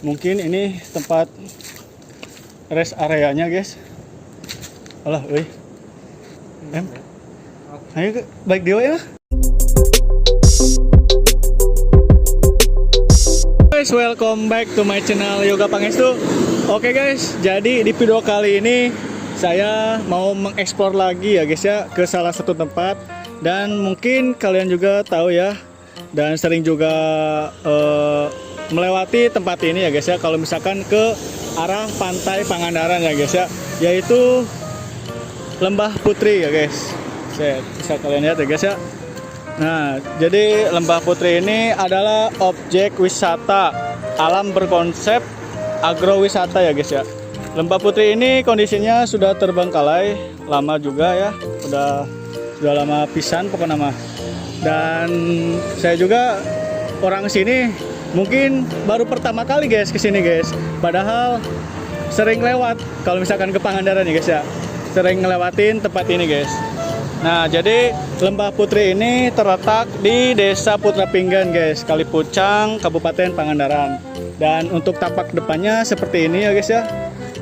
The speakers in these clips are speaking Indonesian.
Mungkin ini tempat rest areanya guys. Alah, euy. Ayo baik dewa ya. Guys, welcome back to my channel Yoga Pangestu. Oke guys, jadi di video kali ini saya mau mengeksplor lagi ya guys ya ke salah satu tempat. Dan mungkin kalian juga tahu ya, dan sering juga melewati tempat ini ya guys ya, kalau misalkan ke arah pantai Pangandaran ya guys ya, yaitu Lembah Putri ya guys. Bisa kalian lihat ya guys ya. Nah, jadi Lembah Putri ini adalah objek wisata alam berkonsep agrowisata ya guys ya. Lembah Putri ini kondisinya sudah terbengkalai lama juga ya, sudah lama pisan pokoknya mah. Dan saya juga orang sini mungkin baru pertama kali guys kesini guys. Padahal sering lewat kalau misalkan ke Pangandaran ya guys ya, sering ngelewatin tempat ini guys. Nah, jadi Lembah Putri ini terletak di Desa Putra Pinggan guys, Kalipucang, Kabupaten Pangandaran. Dan untuk tapak depannya seperti ini ya guys ya.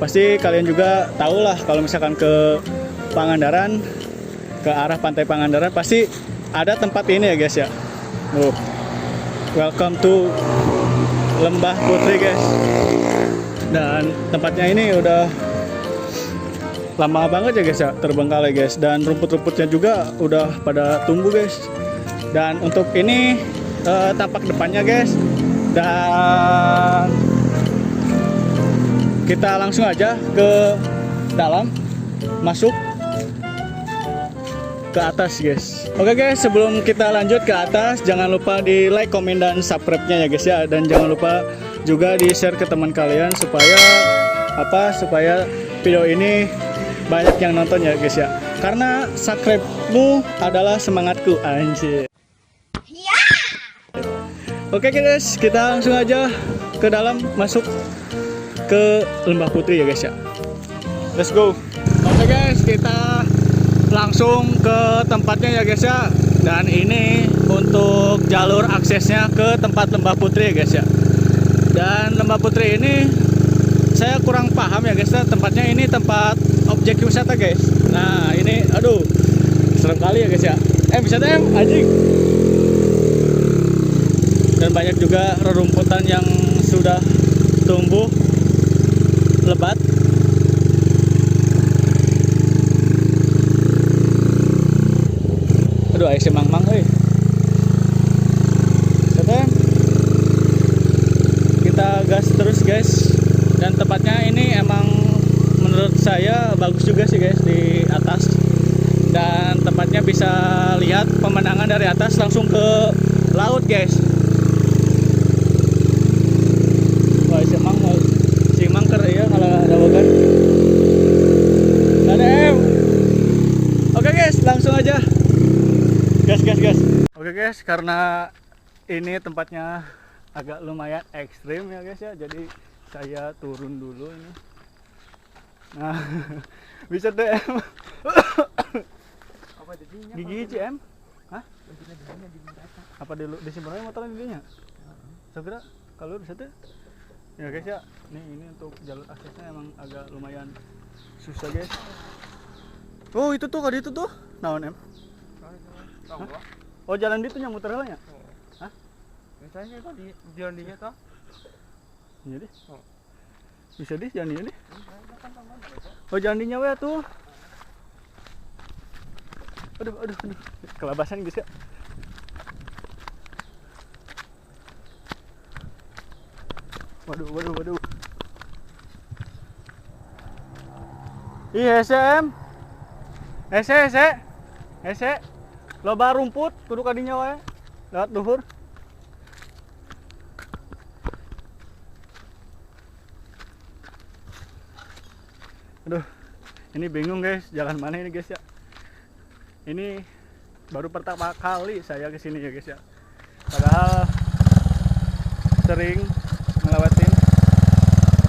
Pasti kalian juga tahu lah kalau misalkan ke Pangandaran, ke arah pantai Pangandaran pasti ada tempat ini ya guys ya. Welcome to Lembah Putri guys. Dan tempatnya ini udah lama banget ya guys ya, terbengkalai guys, dan rumput-rumputnya juga udah pada tumbuh guys. Dan untuk ini tampak depannya guys. Dan kita langsung aja ke dalam, masuk ke atas guys. Oke guys, sebelum kita lanjut ke atas, jangan lupa di like, komen, dan subscribe-nya ya guys ya. Dan jangan lupa juga di share ke teman kalian supaya video ini banyak yang nonton ya guys ya. Karena subscribe-mu adalah semangatku anjir. Oke guys, kita langsung aja ke dalam, masuk ke Lembah Putri ya guys ya. Let's go. Oke guys, kita langsung ke tempatnya ya guys ya. Dan ini untuk jalur aksesnya ke tempat Lembah Putri ya guys ya. Dan Lembah Putri ini saya kurang paham ya guys ya, tempatnya ini tempat objek wisata guys. Nah ini aduh serem kali ya guys ya. Bisa anjing. Dan banyak juga rerumputan yang sudah tumbuh lebat. Aduh, ayo si mang-mang euy. Kita gas terus guys. Dan tempatnya ini emang menurut saya bagus juga sih guys di atas. Dan tempatnya bisa lihat pemandangan dari atas langsung ke laut guys. Wah, si mang ker ya kalau ada bogan. Ada. Oke guys, langsung aja. Gas. Oke guys, karena ini tempatnya agak lumayan ekstrim ya guys ya, jadi saya turun dulu ini. Nah, bisa DM. Apa jadinya? Gigi CM? Hah? Apa dulu disimpan aja motornya dinya? Segera kalau bisa tuh. Ya guys ya, ini untuk jalur aksesnya emang agak lumayan susah guys. Oh itu tuh, kali itu tuh, naon em? Hah? Oh jalan itu yang muter nya? Hah? Biasanya kok di jalan dinya toh? Iya deh. Bisa deh jalan dinya deh. Oh jalan dinya we tuh. Aduh. Kelabasan guys ya. Waduh. Iya SM. Ese. Loba rumput kudu kadinya wae. Lewat duhur. Aduh. Ini bingung guys, jalan mana ini guys ya. Ini baru pertama kali saya kesini ya guys ya. Padahal sering ngelewatin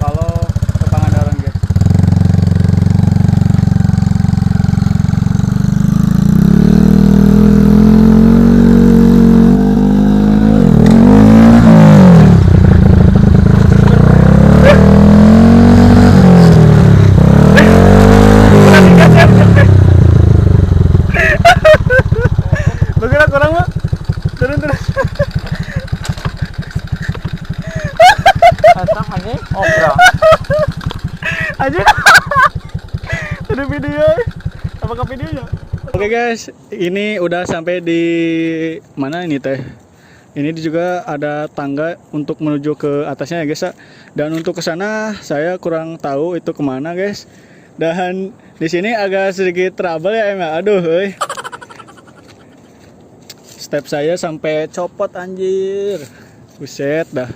kalau ke Pangandaran guys. Datang anjing obrak. Aja. Ada video. Apakah videonya? Oke guys, ini udah sampai di mana ini teh? Ini juga ada tangga untuk menuju ke atasnya ya guys ya. Dan untuk ke sana saya kurang tahu itu kemana guys. Dan di sini agak sedikit trouble ya em ya. Aduh, euy. Step saya sampai copot anjir. Buset dah.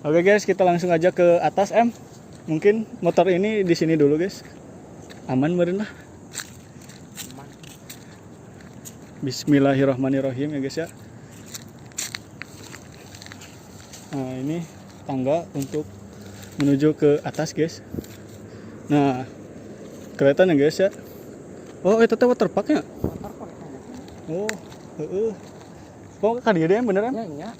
Oke guys, kita langsung aja ke atas em. Mungkin motor ini di sini dulu guys. Aman meureun lah. Bismillahirrahmanirrahim ya guys ya. Nah ini tangga untuk menuju ke atas guys. Nah kelihatan ya guys ya. Oh itu teh waterpark ya. Oh oh kan dia yang bener kan? Ya.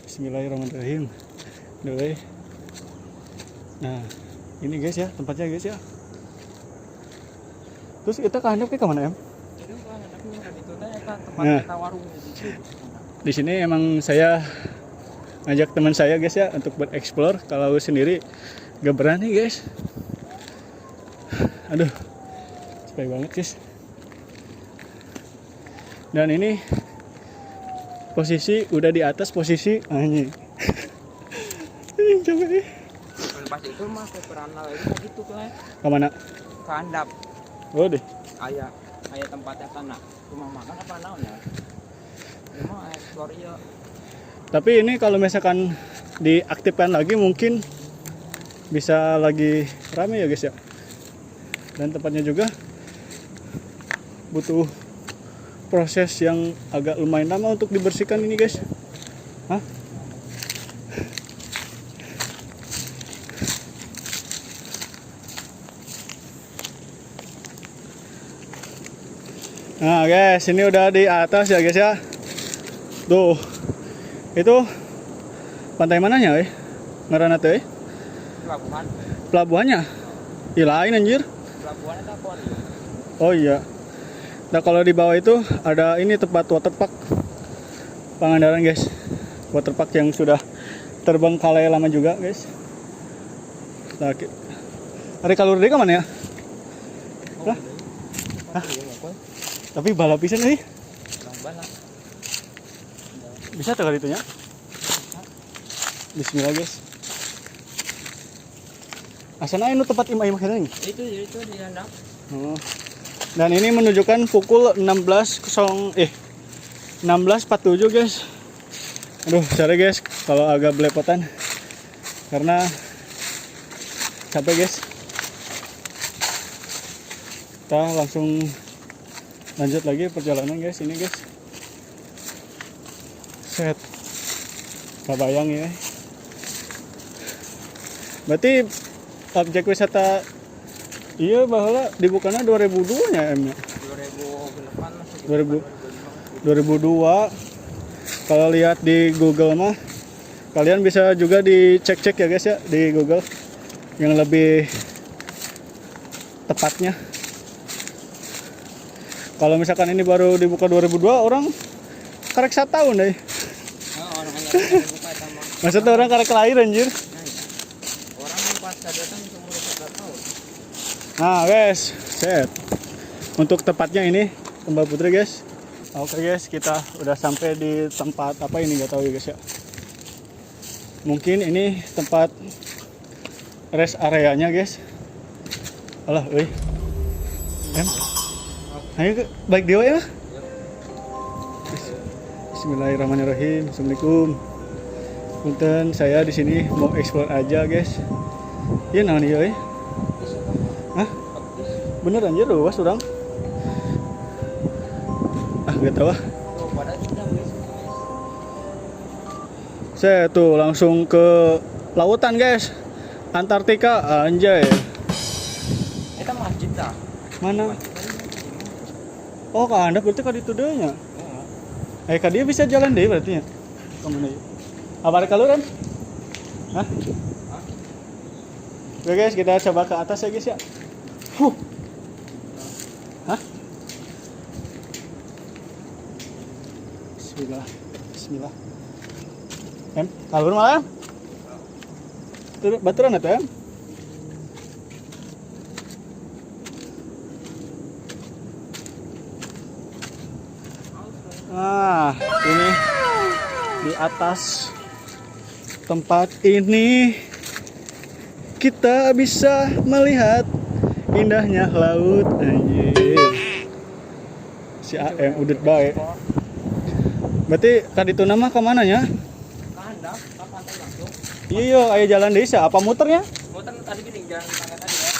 Bismillahirrahmanirrahim. Doi. Nah ini guys ya tempatnya guys ya. Terus kita kehandap ke mana em? Nah, di sini emang saya ngajak teman saya guys ya untuk bereksplor. Kalau sendiri gak berani guys. Aduh, capek banget guys. Dan ini posisi udah di atas posisi anjing. Coba nih. Pas itu mah ke peranal itu gitu kan. Kemana? Ke handap. Oh deh. Aya tempatnya sana. Cuma makan apa naonnya? Emang eksplor ya. Tapi ini kalau misalkan diaktifkan lagi mungkin bisa lagi rame ya guys ya. Dan tempatnya juga butuh proses yang agak lumayan lama untuk dibersihkan ini guys. Hah? Nah guys, ini udah di atas ya guys ya. Tuh, itu pantai mananya ngaranna teh? Pelabuhan. Pelabuhannya? Ih lain anjir. Pelabuhan itu akuarium. Oh iya. Nah kalau di bawah itu ada ini tempat waterpark Pangandaran guys. Waterpark yang sudah terbengkalai lama juga guys. Nah, hari kalur dia kemana ya? Lah? Hah? Tapi balap pisan nih. Balap. Bisa tuh kali itunya. Bismillah guys. Asana anu tempat imah-imah kita nih. Itu di handap. Oh. Dan ini menunjukkan pukul 16.47 guys. Aduh, sorry guys kalau agak belepotan karena capek guys. Kita langsung lanjut lagi perjalanan guys ini guys. Set. Gak bayang ya. Berarti objek wisata iya bahwa dibukanya 2002 nya em nya. 2002. Kalau lihat di Google mah kalian bisa juga dicek-cek ya guys ya di Google yang lebih tepatnya. Kalau misalkan ini baru dibuka 2002 orang karek 1 tahun deh. Maksudnya orang karek lahir anjir. Orang pas datang umur 1 tahun. Nah guys, set. Untuk tepatnya ini Tembak Putri guys. Oke guys, kita udah sampai di tempat apa ini nggak tahu ya guys ya. Mungkin ini tempat rest areanya guys. Alah, euy. Ayo baik dewa ya. Bismillahirrahmanirrahim. Assalamualaikum. Punten, saya di sini mau explore aja guys. Iya naon ieu euy? Hah? Bener anjir luas urang. Ah, gak tahu ah. Saya tuh langsung ke lautan guys. Antartika anjay. Eta masjid dah. Mana? Oh, ka Anda berarti ka ditu deui nya. Ka dia bisa jalan deh berarti nya. Ka mana ieu? Apa kaluran? Hah? Oke guys, kita coba ke atas ya guys ya. Hah? Bismillah. Bismillah. Kalur malam. Baturan atuh, Em. Nah, ini di atas tempat ini kita bisa melihat indahnya laut. Anjir. Si AM udah baik. Berarti tadi itu nama ke mananya? Kehandap, ke pantai langsung. Iya, aya jalan desa. Apa muternya? Muter tadi gini, jalan tangga tadi ya.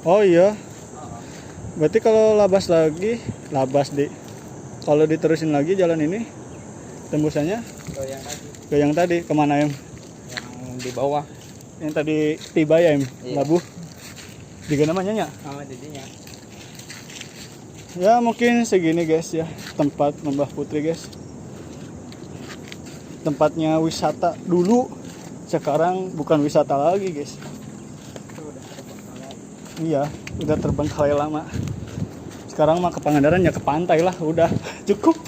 Oh iya. Heeh. Berarti kalau kalau diterusin lagi jalan ini tembusannya Ke yang tadi, ke yang tadi kemana Em? yang di bawah. Yang tadi tiba ya Em? Iya. Labuh. Juga namanya nya? Sama didinya. Ya mungkin segini guys ya tempat Lembah Putri guys. Tempatnya wisata dulu, sekarang bukan wisata lagi guys. Iya, udah terbengkalai lama. Sekarang mah ke Pangandaran ya ke pantai lah, udah cukup.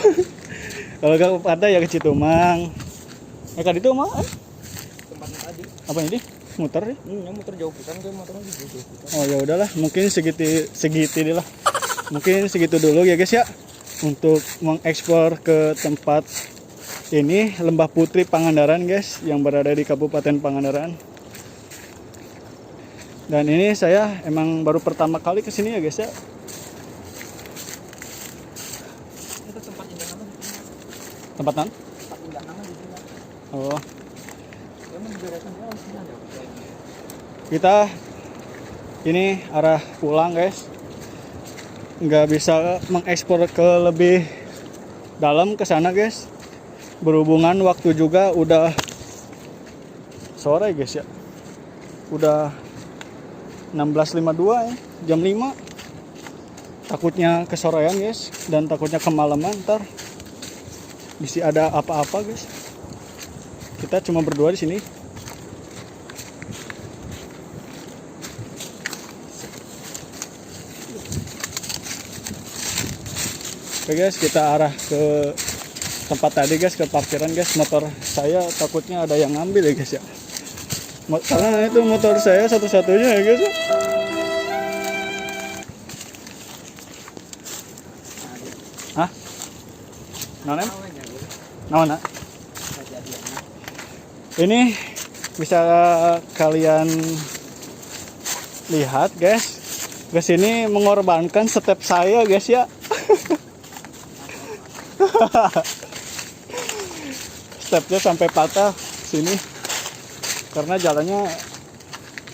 Kalau gak ke pantai ya ke Citumang. Ya kan itu mah Tempatnya tadi. apa ini? Muter ya? Muter jauh pisan ke motornya jauh pisan. Oh ya udahlah, mungkin segitu deh lah. Mungkin segitu dulu ya guys ya untuk mengeksplor ke tempat ini Lembah Putri Pangandaran guys yang berada di Kabupaten Pangandaran. Dan ini saya emang baru pertama kali kesini ya guys ya. Itu tempat indah nama di sini. Tempat nan? Tempat indah nama di sini. Oh, Ya mau diberesin dia harus ada. kita ini arah pulang guys. Nggak bisa mengeksplor ke lebih dalam ke sana guys. Berhubungan waktu juga udah sore guys ya. Udah 16.52 ya, jam 5. Takutnya kesorean guys dan takutnya kemalaman ntar bisa ada apa-apa guys. Kita cuma berdua di sini. Oke guys, kita arah ke tempat tadi guys, ke parkiran guys. Motor saya takutnya ada yang ngambil ya guys ya. Karena itu motor saya satu-satunya ya guys ya. Hah? Nanem? Naon nak? Ini bisa kalian lihat guys. Guys ini mengorbankan step saya guys ya. Stepnya sampai patah sini karena jalannya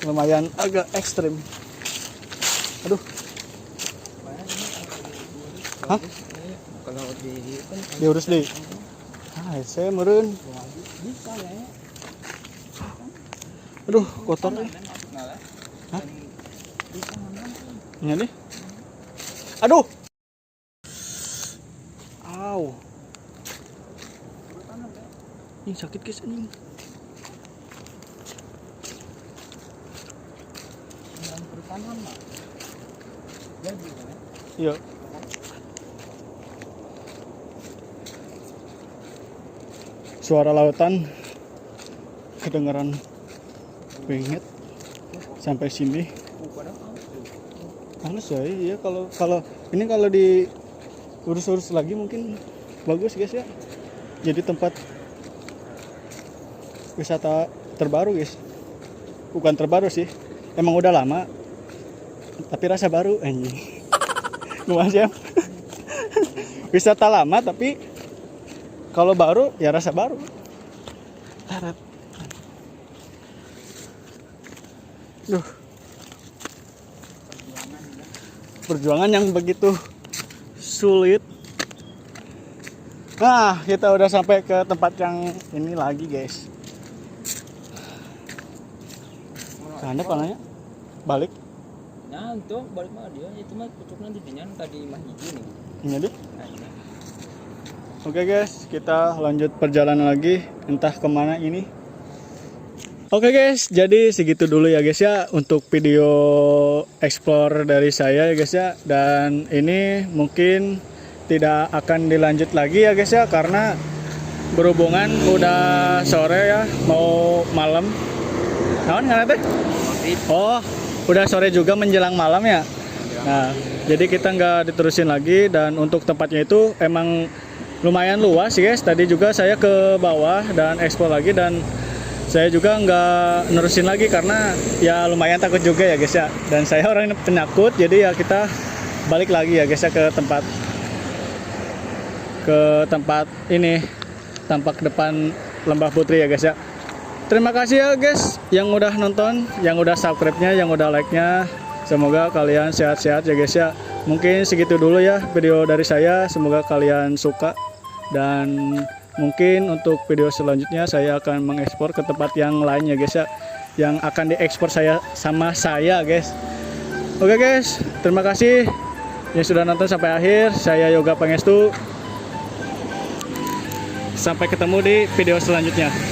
lumayan agak ekstrim. Aduh. Hah? Kalau di kan Diurus deh. Saya meren. bisa ya. Aduh, kotor nih. Hah? Ini nih. Aduh. Au. Ini sakit guys anjing. Iya. Suara lautan kedengaran banget sampai sini. Panas ya, iya kalau ini kalau diurus-urus lagi mungkin bagus guys ya. Jadi tempat wisata terbaru guys. Bukan terbaru sih, emang udah lama tapi rasa baru anjing. Gimana sih? Wisata lama tapi kalau baru ya rasa baru. Duh. Perjuangan yang begitu sulit. Nah, kita udah sampai ke tempat yang ini lagi, guys. Sana panahnya balik. Nah, itu balik mah dia itu mah pucuknya di dinyan tadi mah hiji nih. Ini deh. Nah, ini. Oke guys, kita lanjut perjalanan lagi. Entah kemana ini. Oke guys, jadi segitu dulu ya guys ya untuk video explore dari saya ya guys ya. Dan ini mungkin tidak akan dilanjut lagi ya guys ya, karena berhubungan udah sore ya, mau malam. Naon ngaran teh? Oh, udah sore juga menjelang malam ya. Nah, jadi kita nggak diterusin lagi, dan untuk tempatnya itu emang lumayan luas guys. Tadi juga saya ke bawah dan explore lagi, dan saya juga nggak nerusin lagi karena ya lumayan takut juga ya guys ya. Dan saya orang penakut, jadi ya kita balik lagi ya guys ya ke tempat ini, tampak depan Lembah Putri ya guys ya. Terima kasih ya guys yang udah nonton, yang udah subscribe-nya, yang udah like-nya. Semoga kalian sehat-sehat ya guys ya. Mungkin segitu dulu ya video dari saya. Semoga kalian suka, dan mungkin untuk video selanjutnya saya akan mengekspor ke tempat yang lain ya guys ya, yang akan diekspor sama saya guys. Oke guys, terima kasih yang sudah nonton sampai akhir. Saya Yoga Pangestu. Sampai ketemu di video selanjutnya.